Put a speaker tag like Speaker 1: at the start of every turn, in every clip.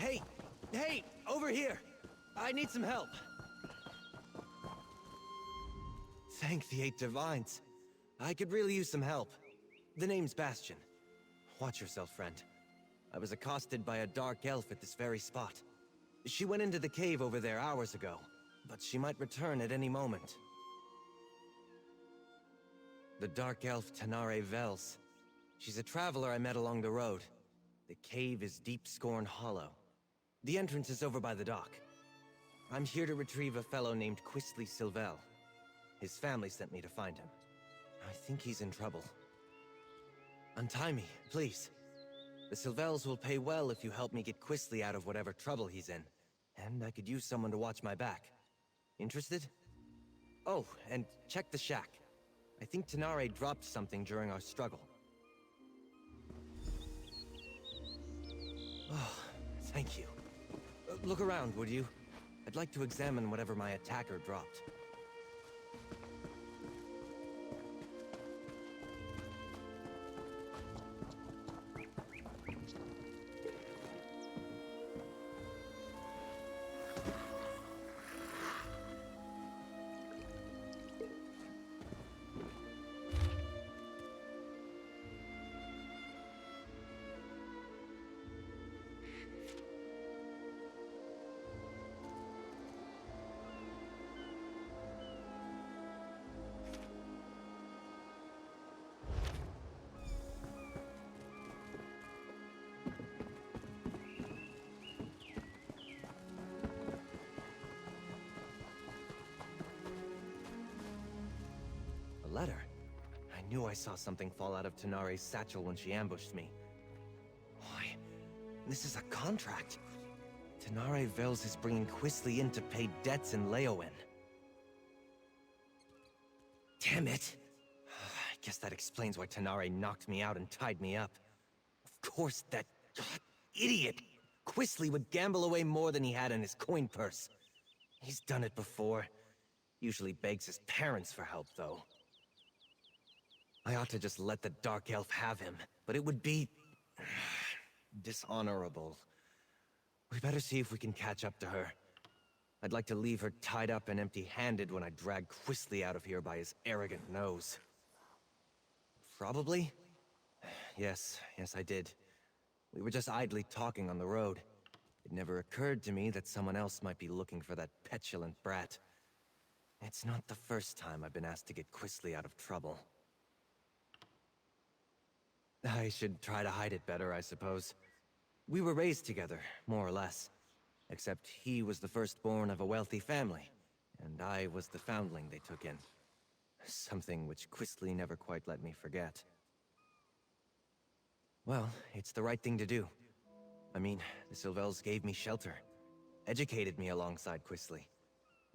Speaker 1: Hey! Hey! Over here! I need some help. Thank the Eight Divines. I could really use some help. The name's Bastion. Watch yourself, friend. I was accosted by a dark elf at this very spot. She went into the cave over there hours ago, but she might return at any moment. The dark elf Tanare Vels. She's a traveler I met along the road. The cave is Deep Scorn Hollow. The entrance is over by the dock. I'm here to retrieve a fellow named Quisly Silvel. His family sent me to find him. I think he's in trouble. Untie me, please. The Silvels will pay well if you help me get Quisly out of whatever trouble he's in. And I could use someone to watch my back. Interested? Oh, and check the shack. I think Tanare dropped something during our struggle. Oh, thank you. Look around, would you? I'd like to examine whatever my attacker dropped. Letter? I knew I saw something fall out of Tanare's satchel when she ambushed me. Why, this is a contract. Tanare Vels is bringing Quisly in to pay debts in Leowen. Damn it! I guess that explains why Tanare knocked me out and tied me up. Of course, that idiot Quisly would gamble away more than he had in his coin purse. He's done it before. Usually begs his parents for help, though. I ought to just let the Dark Elf have him, but it would be dishonorable. We better see if we can catch up to her. I'd like to leave her tied up and empty-handed when I drag Quisly out of here by his arrogant nose. Probably? Yes, I did. We were just idly talking on the road. It never occurred to me that someone else might be looking for that petulant brat. It's not the first time I've been asked to get Quisly out of trouble. I should try to hide it better, I suppose. We were raised together, more or less. Except he was the firstborn of a wealthy family, and I was the foundling they took in. Something which Quisly never quite let me forget. Well, it's the right thing to do. I mean, the Silvels gave me shelter, educated me alongside Quisly,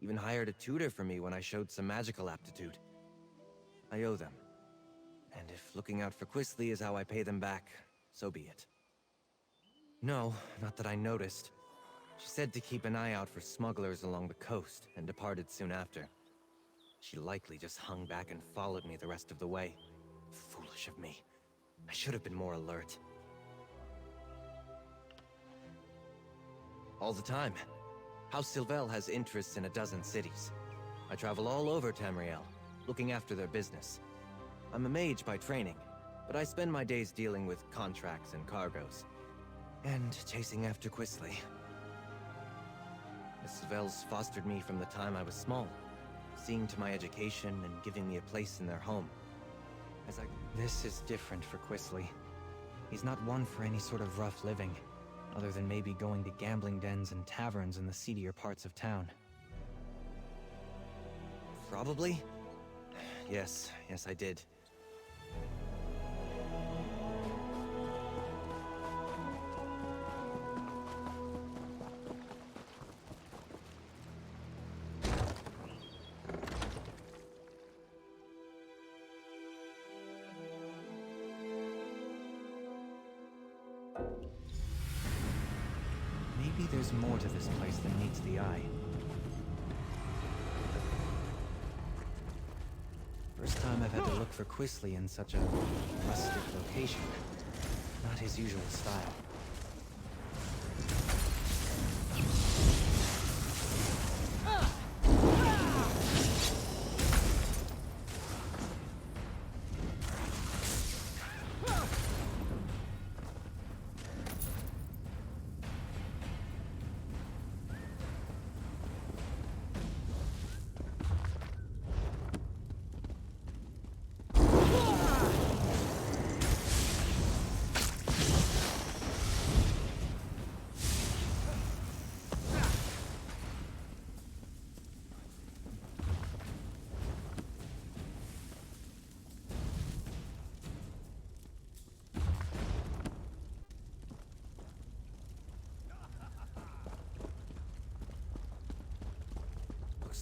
Speaker 1: even hired a tutor for me when I showed some magical aptitude. I owe them. And if looking out for Quisly is how I pay them back, so be it. No, not that I noticed. She said to keep an eye out for smugglers along the coast, and departed soon after. She likely just hung back and followed me the rest of the way. Foolish of me. I should have been more alert. All the time. House Silvel has interests in a dozen cities. I travel all over Tamriel, looking after their business. I'm a mage by training, but I spend my days dealing with contracts and cargoes. And chasing after Quisly. The Silvels fostered me from the time I was small, seeing to my education and giving me a place in their home. This is different for Quisly. He's not one for any sort of rough living, other than maybe going to gambling dens and taverns in the seedier parts of town. Probably? Yes, I did. Maybe there's more to this place than meets the eye. First time I've had to look for Quisly in such a rustic location. Not his usual style.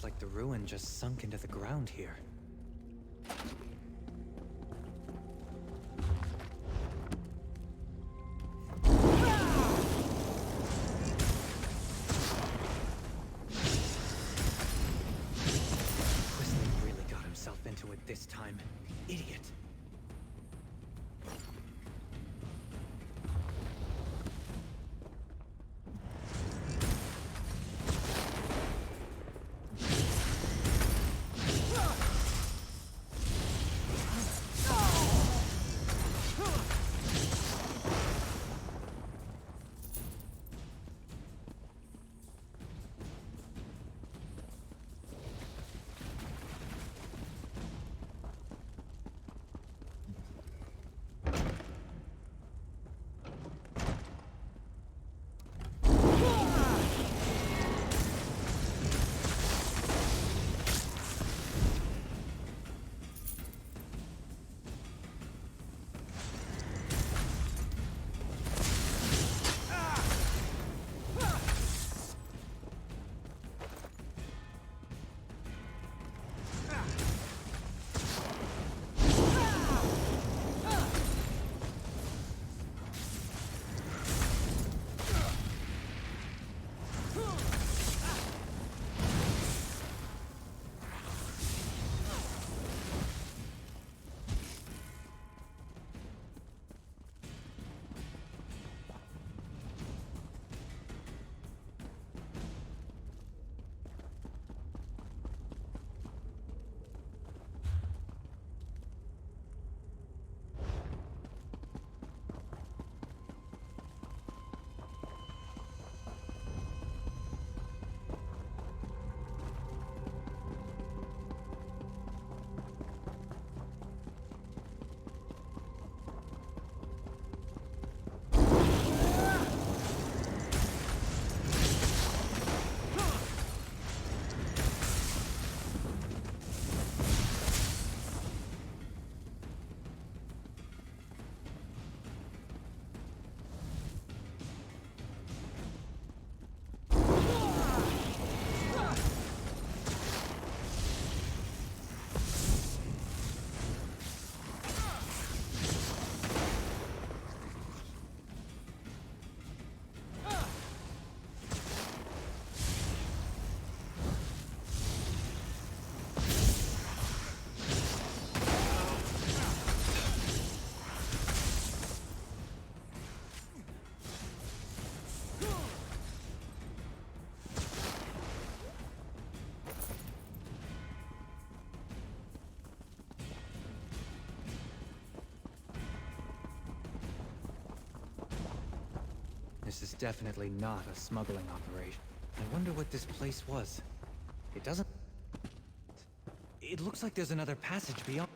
Speaker 1: Looks like the ruin just sunk into the ground here. Quisling really got himself into it this time. Idiot. This is definitely not a smuggling operation. I wonder what this place was. It doesn't... It looks like there's another passage beyond...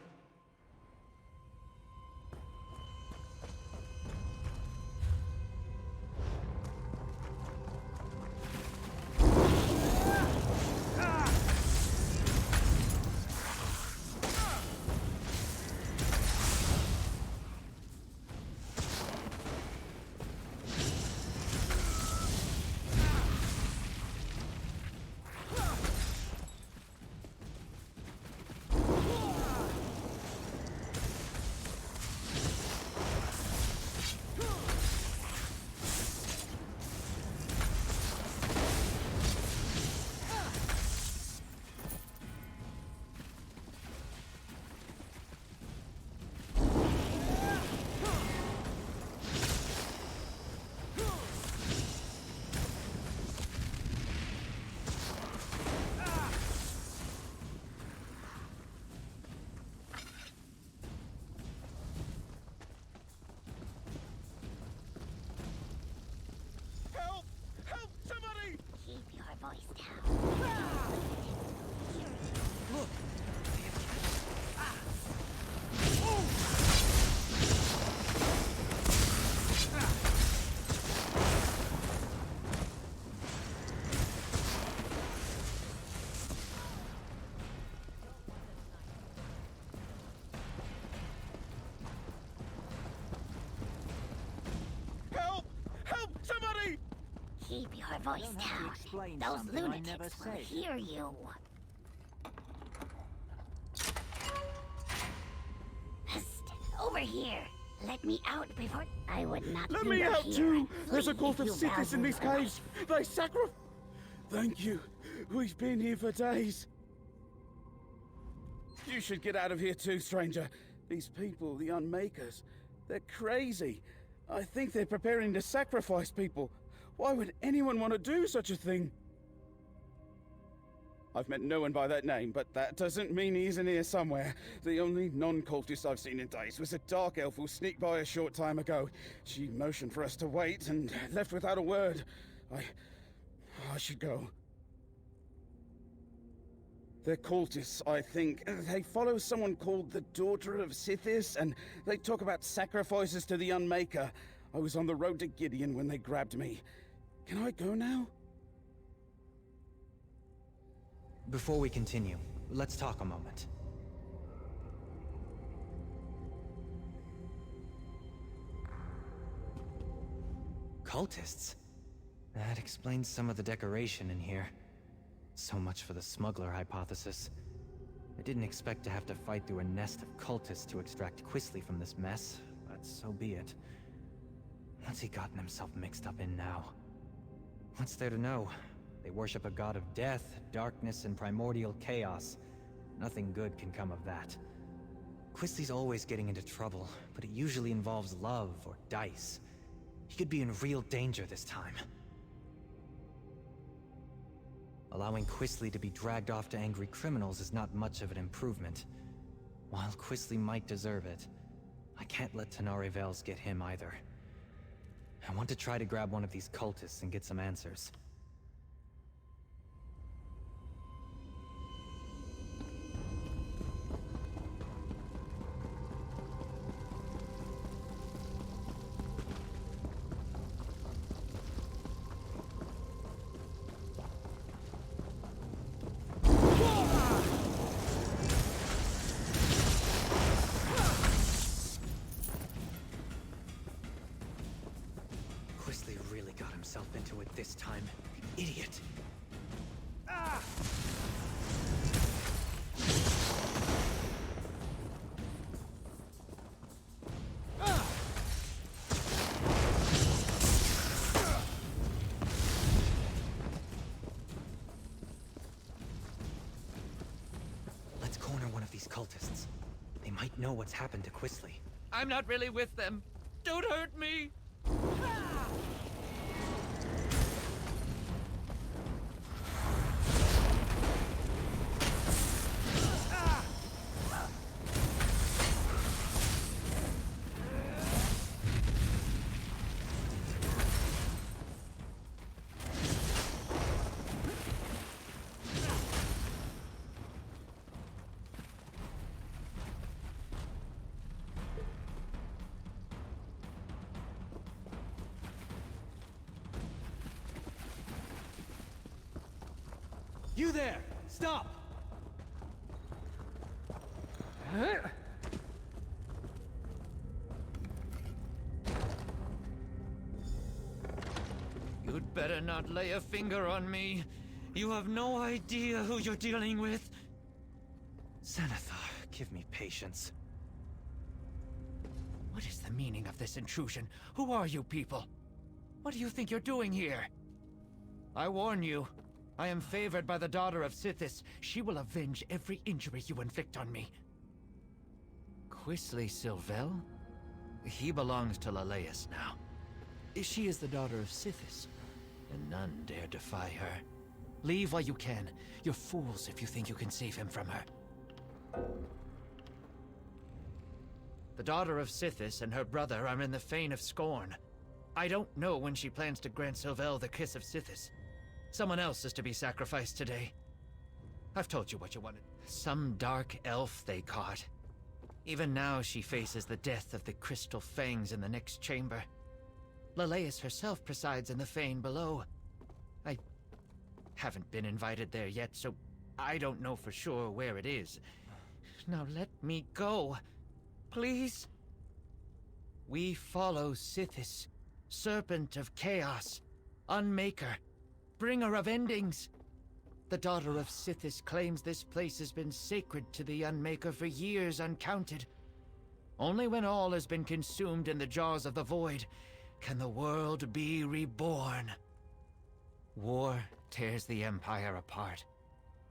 Speaker 2: Keep your voice down. Those lunatics will hear you. here. Let me out before I would not.
Speaker 3: Let
Speaker 2: do
Speaker 3: me
Speaker 2: your
Speaker 3: out
Speaker 2: here.
Speaker 3: too! There's a
Speaker 2: Flee
Speaker 3: cult
Speaker 2: if
Speaker 3: of
Speaker 2: you
Speaker 3: Sithis in
Speaker 2: value
Speaker 3: these
Speaker 2: your
Speaker 3: caves! They sacrifice. Thank you. We've been here for days. You should get out of here too, stranger. These people, the Unmakers, they're crazy. I think they're preparing to sacrifice people. Why would anyone want to do such a thing? I've met no one by that name, but that doesn't mean he isn't here somewhere. The only non-cultist I've seen in days was a dark elf who sneaked by a short time ago. She motioned for us to wait and left without a word. I should go. They're cultists, I think. They follow someone called the Daughter of Sithis, and they talk about sacrifices to the Unmaker. I was on the road to Gideon when they grabbed me. Can I go now?
Speaker 1: Before we continue, let's talk a moment. Cultists? That explains some of the decoration in here. So much for the smuggler hypothesis. I didn't expect to have to fight through a nest of cultists to extract Quisley from this mess, but so be it. What's he gotten himself mixed up in now? What's there to know? They worship a god of death, darkness, and primordial chaos. Nothing good can come of that. Quisley's always getting into trouble, but it usually involves love or dice. He could be in real danger this time. Allowing Quisley to be dragged off to angry criminals is not much of an improvement. While Quisley might deserve it, I can't let Tanare Vels get him either. I want to try to grab one of these cultists and get some answers. Quisley really got himself into it this time. Idiot. Ah! Let's corner one of these cultists. They might know what's happened to Quisley.
Speaker 4: I'm not really with them. Don't hurt me!
Speaker 1: You there! Stop!
Speaker 4: You'd better not lay a finger on me. You have no idea who you're dealing with.
Speaker 1: Xanathar, give me patience.
Speaker 4: What is the meaning of this intrusion? Who are you people? What do you think you're doing here? I warn you, I am favored by the Daughter of Sithis. She will avenge every injury you inflict on me. Quisley Sylvel? He belongs to Leleus now. She is the Daughter of Sithis, and none dare defy her. Leave while you can. You're fools if you think you can save him from her. The Daughter of Sithis and her brother are in the Fane of Scorn. I don't know when she plans to grant Sylvel the Kiss of Sithis. Someone else is to be sacrificed today. I've told you what you wanted. Some dark elf they caught. Even now she faces the death of the Crystal Fangs in the next chamber. Leleus herself presides in the Fane below. I haven't been invited there yet, so I don't know for sure where it is. Now let me go. Please? We follow Sithis, Serpent of Chaos, Unmaker, Bringer of Endings. The Daughter of Sithis claims this place has been sacred to the Unmaker for years uncounted. Only when all has been consumed in the jaws of the void can the world be reborn. War tears the Empire apart.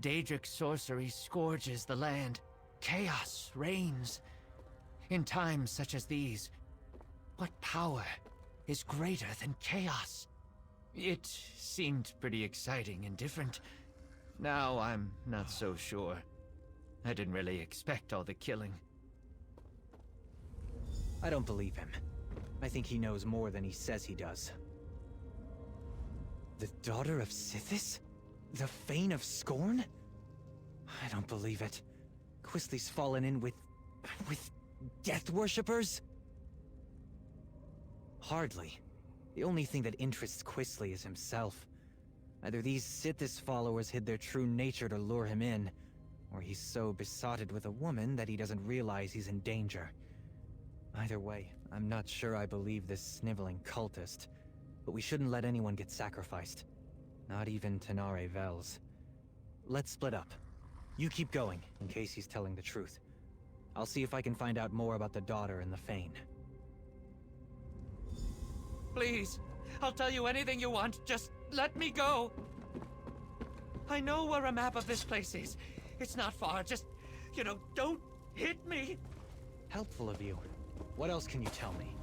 Speaker 4: Daedric's sorcery scourges the land. Chaos reigns. In times such as these, what power is greater than chaos? It seemed pretty exciting and different. Now I'm not so sure. I didn't really expect all the killing.
Speaker 1: I don't believe him. I think he knows more than he says he does. The daughter of Sithis? The Fane of Scorn? I don't believe it. Quisley's fallen in with death worshippers? Hardly. The only thing that interests Quisley is himself. Either these Sithis followers hid their true nature to lure him in, or he's so besotted with a woman that he doesn't realize he's in danger. Either way, I'm not sure I believe this sniveling cultist, but we shouldn't let anyone get sacrificed. Not even Tenare Vels. Let's split up. You keep going, in case he's telling the truth. I'll see if I can find out more about the daughter and the Fane.
Speaker 4: Please, I'll tell you anything you want. Just let me go. I know where a map of this place is. It's not far. Just, don't hit me.
Speaker 1: Helpful of you. What else can you tell me?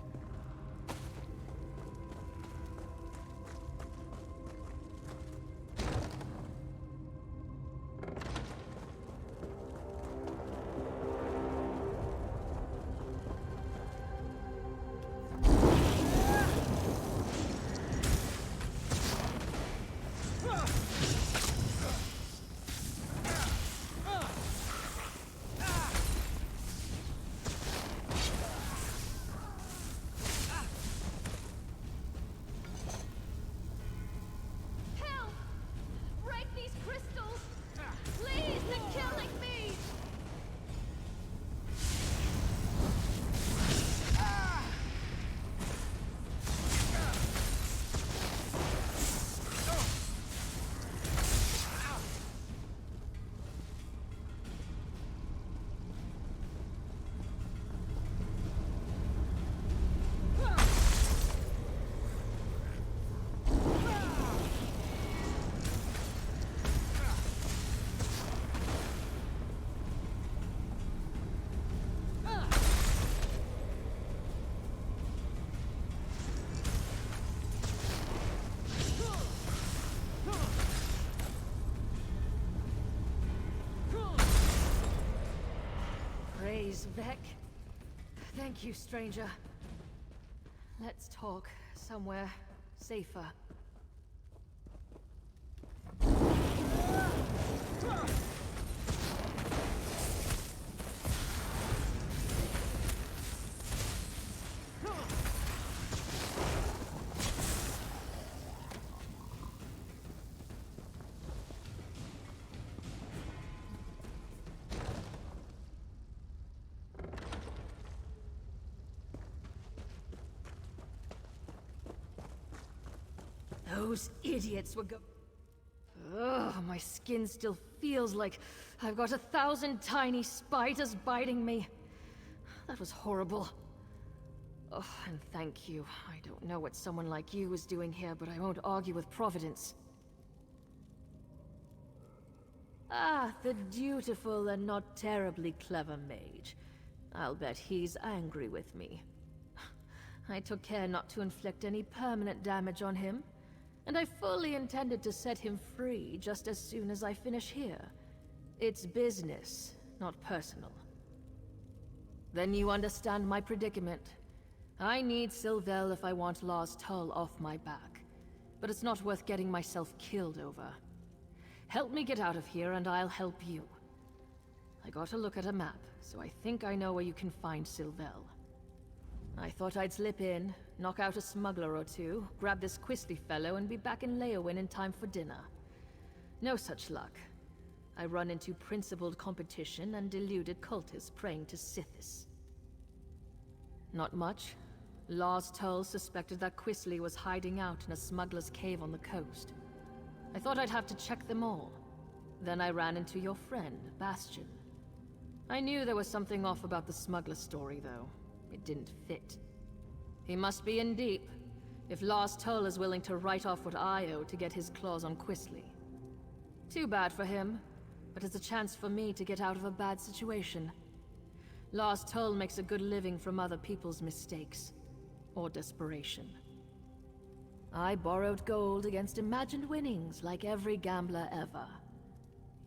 Speaker 5: Praise Vec. Thank you, stranger. Let's talk somewhere safer. Those idiots were Ugh, my skin still feels like I've got 1,000 tiny spiders biting me. That was horrible. Oh, and thank you. I don't know what someone like you is doing here, but I won't argue with Providence. Ah, the dutiful and not terribly clever mage. I'll bet he's angry with me. I took care not to inflict any permanent damage on him, and I fully intended to set him free just as soon as I finish here. It's business, not personal. Then you understand my predicament. I need Sylvel if I want Lars Tull off my back, but it's not worth getting myself killed over. Help me get out of here and I'll help you. I got a look at a map, so I think I know where you can find Sylvel. I thought I'd slip in, knock out a smuggler or two, grab this Quisley fellow, and be back in Leowin in time for dinner. No such luck. I run into principled competition and deluded cultists praying to Sithis. Not much. Lars Tull suspected that Quisley was hiding out in a smuggler's cave on the coast. I thought I'd have to check them all. Then I ran into your friend, Bastion. I knew there was something off about the smuggler story, though. It didn't fit. He must be in deep, if Last Toll is willing to write off what I owe to get his claws on Quisly. Too bad for him, but it's a chance for me to get out of a bad situation. Last Toll makes a good living from other people's mistakes. Or desperation. I borrowed gold against imagined winnings like every gambler ever.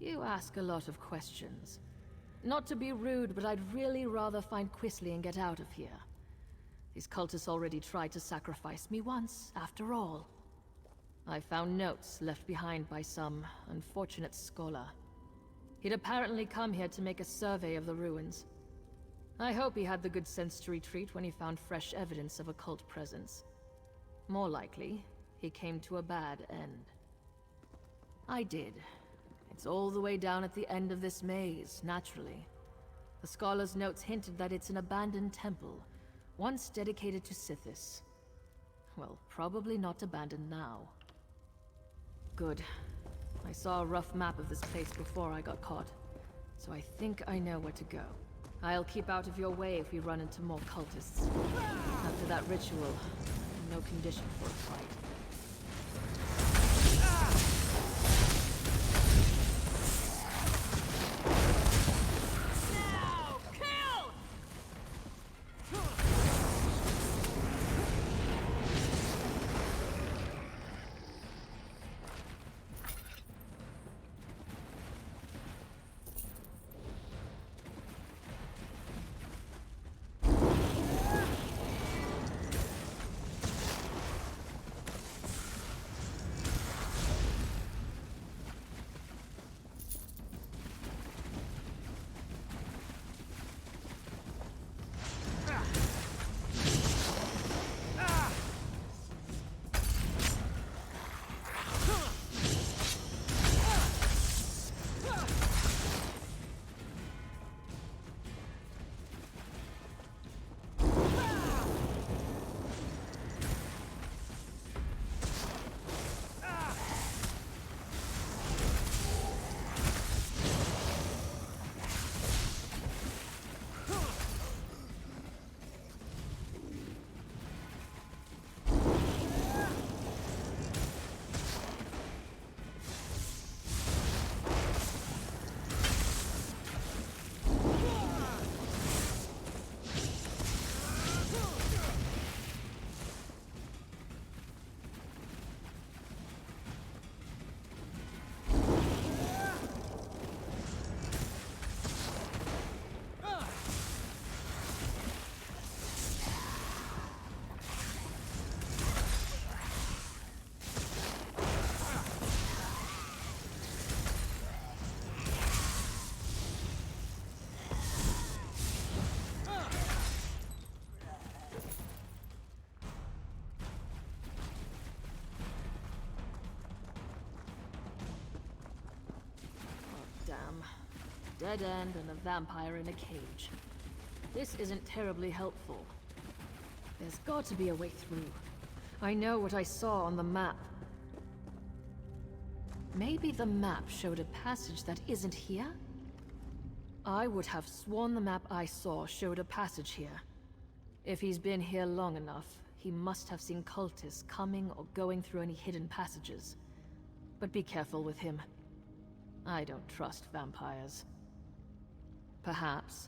Speaker 5: You ask a lot of questions. Not to be rude, but I'd really rather find Quisly and get out of here. These cultists already tried to sacrifice me once, after all. I found notes left behind by some unfortunate scholar. He'd apparently come here to make a survey of the ruins. I hope he had the good sense to retreat when he found fresh evidence of a cult presence. More likely, he came to a bad end. I did. It's all the way down at the end of this maze, naturally. The scholar's notes hinted that it's an abandoned temple, once dedicated to Sithis. Well, probably not abandoned now. Good. I saw a rough map of this place before I got caught, so I think I know where to go. I'll keep out of your way if we run into more cultists. After that ritual, I'm no condition for a fight. Damn. Dead end and a vampire in a cage. This isn't terribly helpful. There's got to be a way through. I know what I saw on the map. Maybe the map showed a passage that isn't here? I would have sworn the map I saw showed a passage here. If he's been here long enough, he must have seen cultists coming or going through any hidden passages. But be careful with him. I don't trust vampires. Perhaps.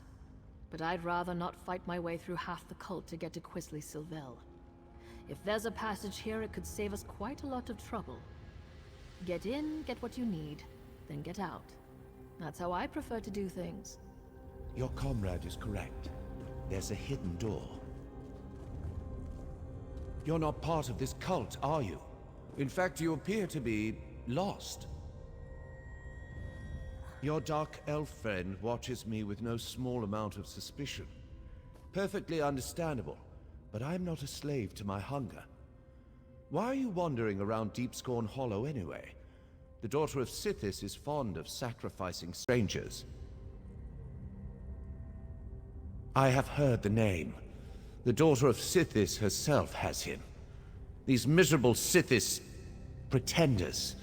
Speaker 5: But I'd rather not fight my way through half the cult to get to Quisly Sylvel. If there's a passage here, it could save us quite a lot of trouble. Get in, get what you need, then get out. That's how I prefer to do things.
Speaker 6: Your comrade is correct. There's a hidden door. You're not part of this cult, are you? In fact, you appear to be lost. Your dark elf friend watches me with no small amount of suspicion. Perfectly understandable, but I'm not a slave to my hunger. Why are you wandering around Deepscorn Hollow anyway? The daughter of Sithis is fond of sacrificing strangers. I have heard the name. The daughter of Sithis herself has him. These miserable Sithis pretenders.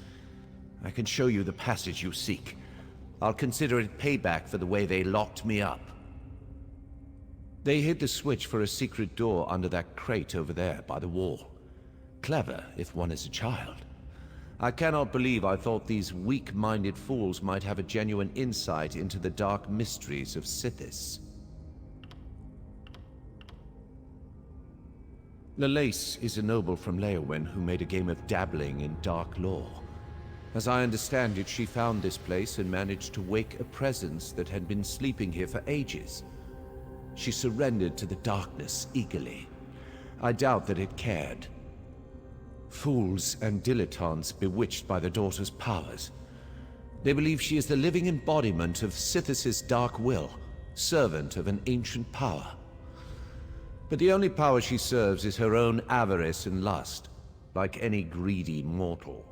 Speaker 6: I can show you the passage you seek. I'll consider it payback for the way they locked me up. They hid the switch for a secret door under that crate over there by the wall. Clever, if one is a child. I cannot believe I thought these weak-minded fools might have a genuine insight into the dark mysteries of Sithis. Lalace is a noble from Leowen who made a game of dabbling in dark lore. As I understand it, she found this place and managed to wake a presence that had been sleeping here for ages. She surrendered to the darkness eagerly. I doubt that it cared. Fools and dilettantes bewitched by the daughter's powers. They believe she is the living embodiment of Sithis' dark will, servant of an ancient power. But the only power she serves is her own avarice and lust, like any greedy mortal.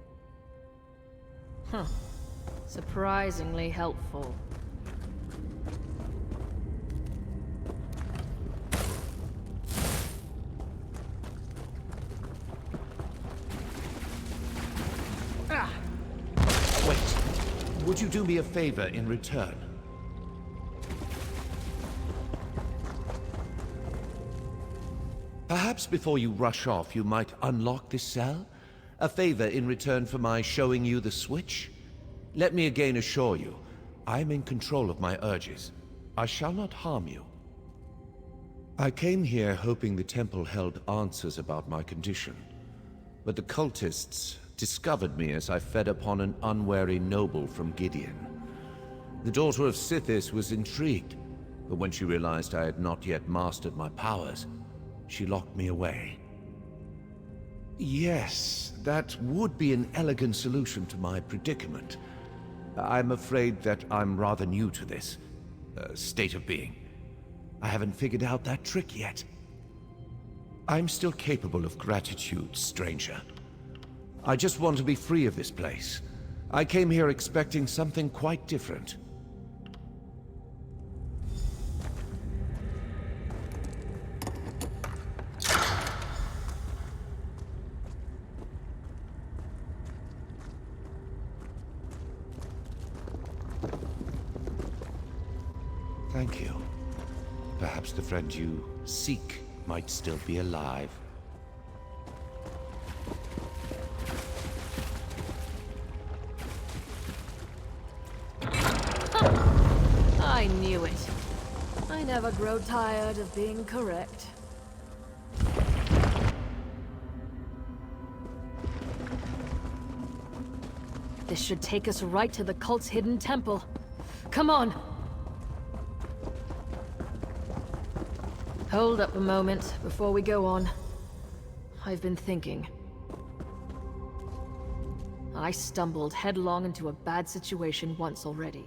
Speaker 5: Huh. Surprisingly helpful.
Speaker 6: Wait. Would you do me a favor in return? Perhaps before you rush off, you might unlock this cell? A favor in return for my showing you the switch? Let me again assure you, I am in control of my urges. I shall not harm you. I came here hoping the temple held answers about my condition. But the cultists discovered me as I fed upon an unwary noble from Gideon. The daughter of Sithis was intrigued, but when she realized I had not yet mastered my powers, she locked me away. Yes, that would be an elegant solution to my predicament. I'm afraid that I'm rather new to this state of being. I haven't figured out that trick yet. I'm still capable of gratitude, stranger. I just want to be free of this place. I came here expecting something quite different. Thank you. Perhaps the friend you seek might still be alive.
Speaker 5: I knew it. I never grow tired of being correct. This should take us right to the cult's hidden temple. Come on! Hold up a moment before we go on. I've been thinking. I stumbled headlong into a bad situation once already.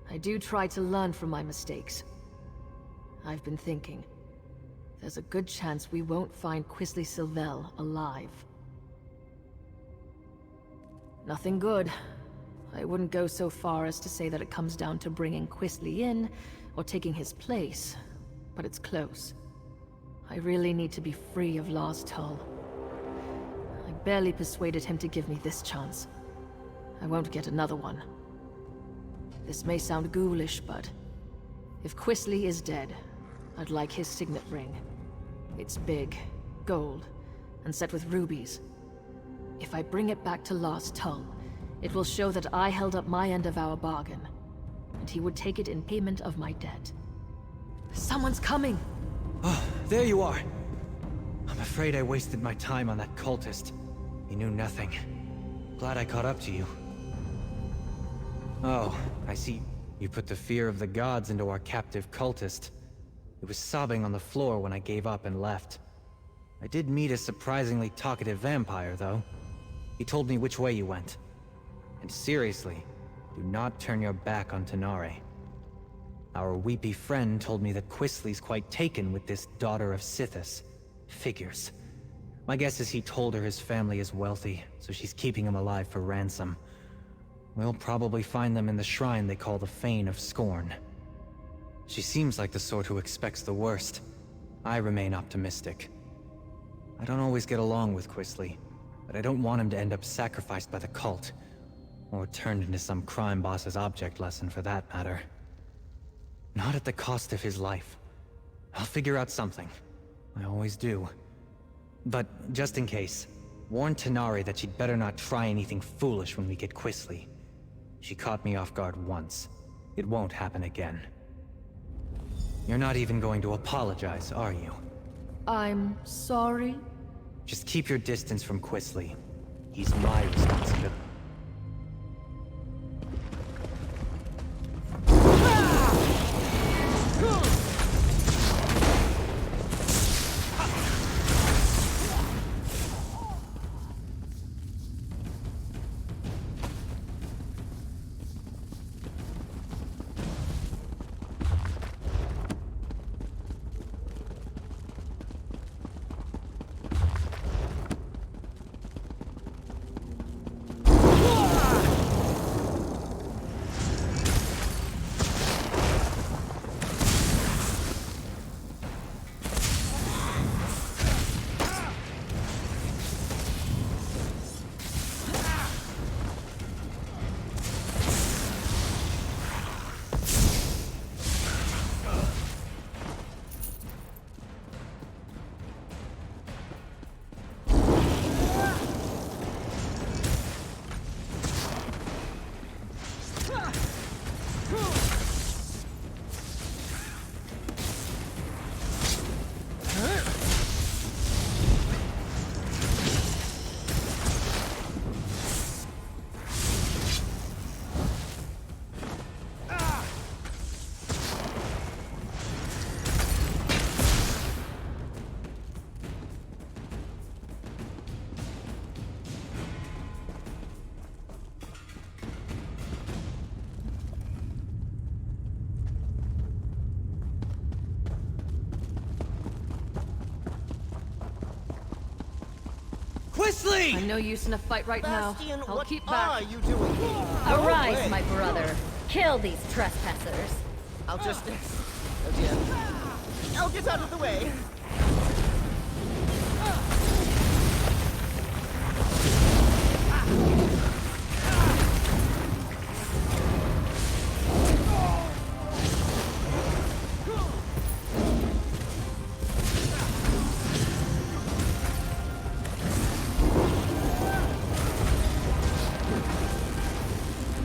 Speaker 5: I do try to learn from my mistakes. I've been thinking. There's a good chance we won't find Quisley Sylvel alive. Nothing good. I wouldn't go so far as to say that it comes down to bringing Quisley in, or taking his place, but it's close. I really need to be free of Lars Tull. I barely persuaded him to give me this chance. I won't get another one. This may sound ghoulish, but if Quisley is dead, I'd like his signet ring. It's big, gold, and set with rubies. If I bring it back to Lars Tull, it will show that I held up my end of our bargain, and he would take it in payment of my debt. Someone's coming!
Speaker 1: Oh, there you are! I'm afraid I wasted my time on that cultist. He knew nothing. Glad I caught up to you. Oh, I see. You put the fear of the gods into our captive cultist. It was sobbing on the floor when I gave up and left. I did meet a surprisingly talkative vampire, though. He told me which way you went. And seriously, do not turn your back on Tanare. Our weepy friend told me that Quisley's quite taken with this daughter of Sithis. Figures. My guess is he told her his family is wealthy, so she's keeping him alive for ransom. We'll probably find them in the shrine they call the Fane of Scorn. She seems like the sort who expects the worst. I remain optimistic. I don't always get along with Quisley, but I don't want him to end up sacrificed by the cult. Or turned into some crime boss's object lesson for that matter. Not at the cost of his life. I'll figure out something. I always do. But just in case, warn Tanare that she'd better not try anything foolish when we get Quisly. She caught me off guard once. It won't happen again. You're not even going to apologize, are you?
Speaker 5: I'm sorry?
Speaker 1: Just keep your distance from Quisly. He's my responsibility. Quisly!
Speaker 5: I'm no use in a fight right
Speaker 7: Bastion,
Speaker 5: now. I'll
Speaker 7: what
Speaker 5: keep
Speaker 7: are
Speaker 5: back.
Speaker 7: you doing here?
Speaker 2: Arise,
Speaker 7: away.
Speaker 2: my brother. Kill these trespassers.
Speaker 7: I'll just... Oh dear. I'll get out of the way.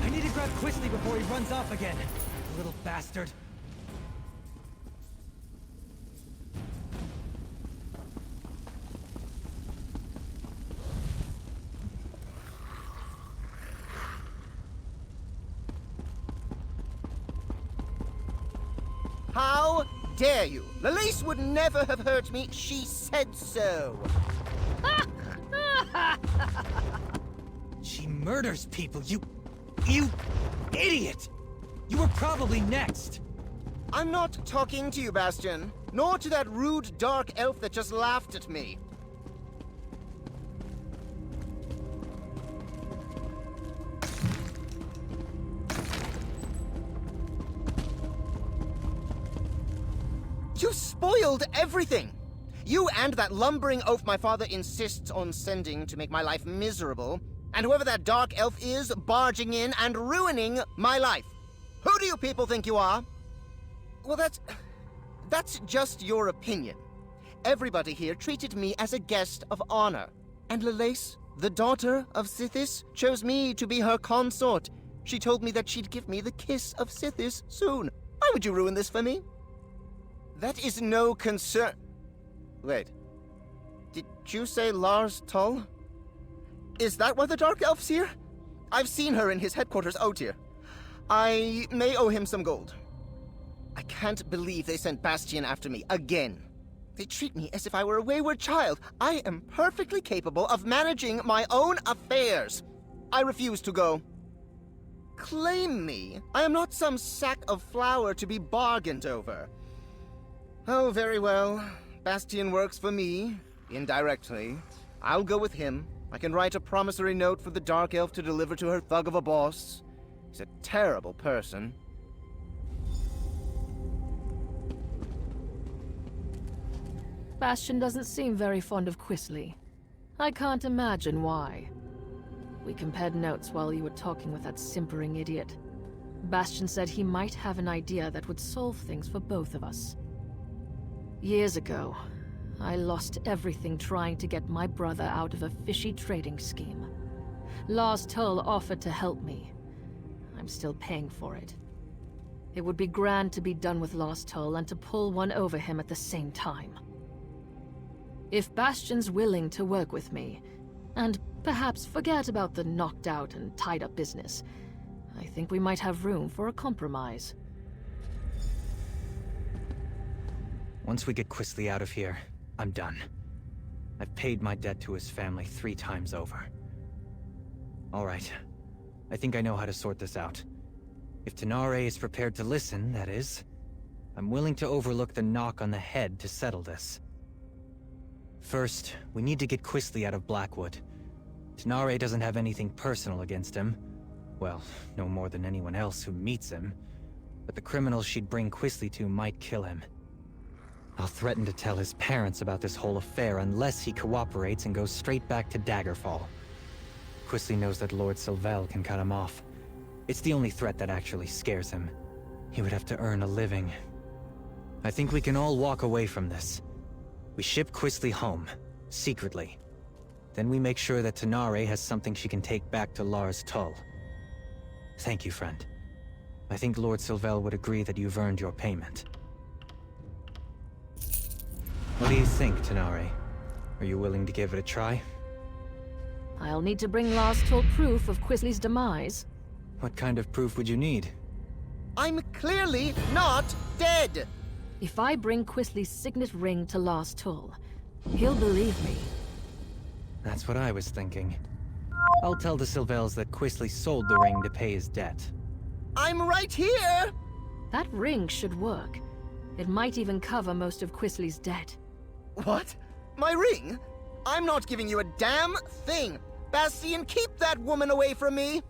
Speaker 1: I need to grab Quisly before he runs off again. Little bastard.
Speaker 7: How dare you? Lalice would never have hurt me. She said so.
Speaker 1: She murders people, you idiot! You were probably next!
Speaker 7: I'm not talking to you, Bastion. Nor to that rude dark elf that just laughed at me. You spoiled everything! You and that lumbering oaf my father insists on sending to make my life miserable, and whoever that dark elf is barging in and ruining my life. Who do you people think you are? Well, that's just your opinion. Everybody here treated me as a guest of honor. And Lalace, the daughter of Sithis, chose me to be her consort. She told me that she'd give me the kiss of Sithis soon. Why would you ruin this for me? That is no concern... Wait. Did you say Lars Tull? Is that why the Dark Elf's here? I've seen her in his headquarters out here. I may owe him some gold. I can't believe they sent Bastion after me again. They treat me as if I were a wayward child. I am perfectly capable of managing my own affairs. I refuse to go. Claim me. I am not some sack of flour to be bargained over. Oh, very well. Bastion works for me, indirectly. I'll go with him. I can write a promissory note for the Dark Elf to deliver to her thug of a boss. He's a terrible person.
Speaker 5: Bastion doesn't seem very fond of Quisly. I can't imagine why. We compared notes while you were talking with that simpering idiot. Bastion said he might have an idea that would solve things for both of us. Years ago, I lost everything trying to get my brother out of a fishy trading scheme. Lars Tull offered to help me. I'm still paying for it. It would be grand to be done with Lars Tull and to pull one over him at the same time. If Bastion's willing to work with me, and perhaps forget about the knocked out and tied up business, I think we might have room for a compromise.
Speaker 1: Once we get Quisley out of here, I'm done. I've paid my debt to his family 3 times over. All right. I think I know how to sort this out. If Tenare is prepared to listen, that is, I'm willing to overlook the knock on the head to settle this. First, we need to get Quisley out of Blackwood. Tenare doesn't have anything personal against him. Well, no more than anyone else who meets him. But the criminals she'd bring Quisley to might kill him. I'll threaten to tell his parents about this whole affair unless he cooperates and goes straight back to Daggerfall. Quisley knows that Lord Sylvel can cut him off. It's the only threat that actually scares him. He would have to earn a living. I think we can all walk away from this. We ship Quisley home, secretly. Then we make sure that Tenare has something she can take back to Lars Tull. Thank you, friend. I think Lord Sylvel would agree that you've earned your payment. What do you think, Tenare? Are you willing to give it a try?
Speaker 5: I'll need to bring Lars Tull proof of Quisley's demise.
Speaker 1: What kind of proof would you need?
Speaker 7: I'm clearly not dead!
Speaker 5: If I bring Quisley's signet ring to Lars Tull, he'll believe me.
Speaker 1: That's what I was thinking. I'll tell the Sylvels that Quisley sold the ring to pay his debt.
Speaker 7: I'm right here!
Speaker 5: That ring should work. It might even cover most of Quisley's debt.
Speaker 7: What? My ring? I'm not giving you a damn thing! Bastion, keep that woman away from me!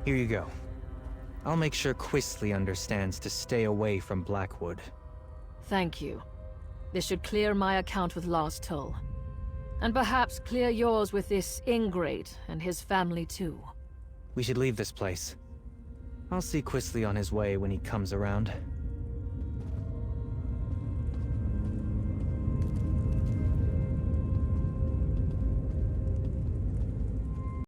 Speaker 1: Here you go. I'll make sure Quisley understands to stay away from Blackwood.
Speaker 5: Thank you. This should clear my account with Lars Tull. And perhaps clear yours with this ingrate and his family too.
Speaker 1: We should leave this place. I'll see Quisley on his way when he comes around.